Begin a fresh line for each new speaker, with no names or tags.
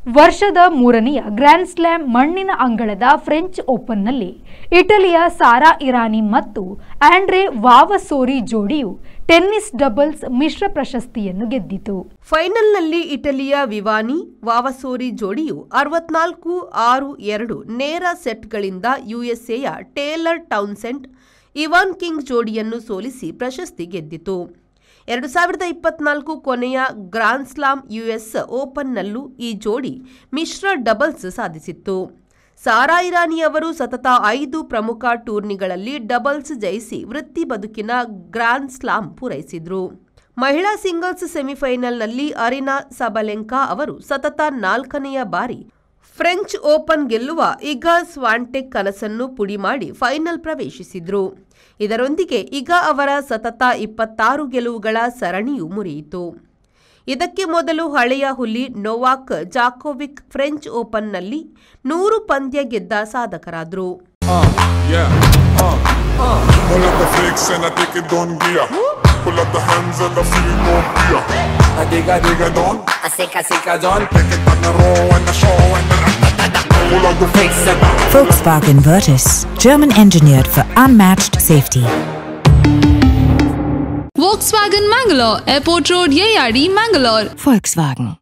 ವರ್ಷದ ಮೂರನೆಯ grand slam ಮಣ್ಣಿನ ಅಂಗಳದ ಫ್ರೆಂಚ್ ಓಪನ್ನಲ್ಲಿ ಇಟಲಿಯ ಸಾರಾ ಇರಾನಿ ಮತ್ತು ಆಂಡ್ರೆ ವಾವಸೋರಿ ಜೋಡಿಯು ಟೆನ್ನಿಸ್ ಡಬಲ್ಸ್ ಮಿಶ್ರ ಪ್ರಶಸ್ತಿಯನ್ನು ಗೆದ್ದಿತು.
ಫೈನಲ್ನಲ್ಲಿ ಇಟಲಿಯ ವಿವಾನಿ ವಾವಸೋರಿ ಜೋಡಿಯು 64-6-2 ನೇರ ಸೆಟ್ಗಳಿಂದ ಯುಎಸ್ಎಯ ಟೇಲರ್ ಟೌನ್ಸೆಂಡ್ ಇವಾನ್ ಕಿಂಗ್ ಜೋಡಿಯನ್ನು ಸೋಲಿಸಿ ಪ್ರಶಸ್ತಿ ಗೆದ್ದಿತು. 2024 ಕೊನೆಯ ಗ್ರಾಂಡ್ ಸ್ಲಾಮ್ ಯುಎಸ್ ಓಪನ್ನಲ್ಲೂ ಈ ಜೋಡಿ ಮಿಶ್ರ ಡಬಲ್ಸ್ ಸಾಧಿಸಿತ್ತು. ಸಾರಾ ಇರಾನಿ ಅವರು ಸತತ 5 ಪ್ರಮುಖ ಟೂರ್ನಿಗಳಲ್ಲಿ ಡಬಲ್ಸ್ ಜಯಿಸಿ ವೃತ್ತಿ ಬದುಕಿನ ಗ್ರಾಂಡ್ ಸ್ಲಾಮ್ ಪೂರೈಸಿದ್ರು. ಮಹಿಳಾ ಸಿಂಗಲ್ಸ್ ಸೆಮಿಫೈನಲ್ನಲ್ಲಿ ಅರಿನಾ ಸಬಲೆಂಕಾ ಅವರು ಸತತ 4ನೇ ಬಾರಿ ಫ್ರೆಂಚ್ ಓಪನ್ ಗೆಲ್ಲುವ ಇಗಾ ಸ್ವಾಂಟೆಕ್ ಕನಸನ್ನು ಪುಡಿ ಮಾಡಿ ಫೈನಲ್ ಪ್ರವೇಶಿಸಿದ್ರು. ಇದರೊಂದಿಗೆ ಇಗಾ ಅವರ ಸತತ 26 ಗೆಲುವುಗಳ ಸರಣಿಯು ಮುರಿಯಿತು. ಇದಕ್ಕೆ ಮೊದಲು ಹಳೆಯ ಹುಲಿ ನೊವಾಕ್ ಜಾಕೋವಿಕ್ ಫ್ರೆಂಚ್ ಓಪನ್ನಲ್ಲಿ 100 ಪಂದ್ಯ ಗೆದ್ದ ಸಾಧಕರಾದರು.
Volkswagen Virtus, German engineered for unmatched safety.
Volkswagen Mangalore, Airport Road, Yeyadi, Mangalore.
Volkswagen.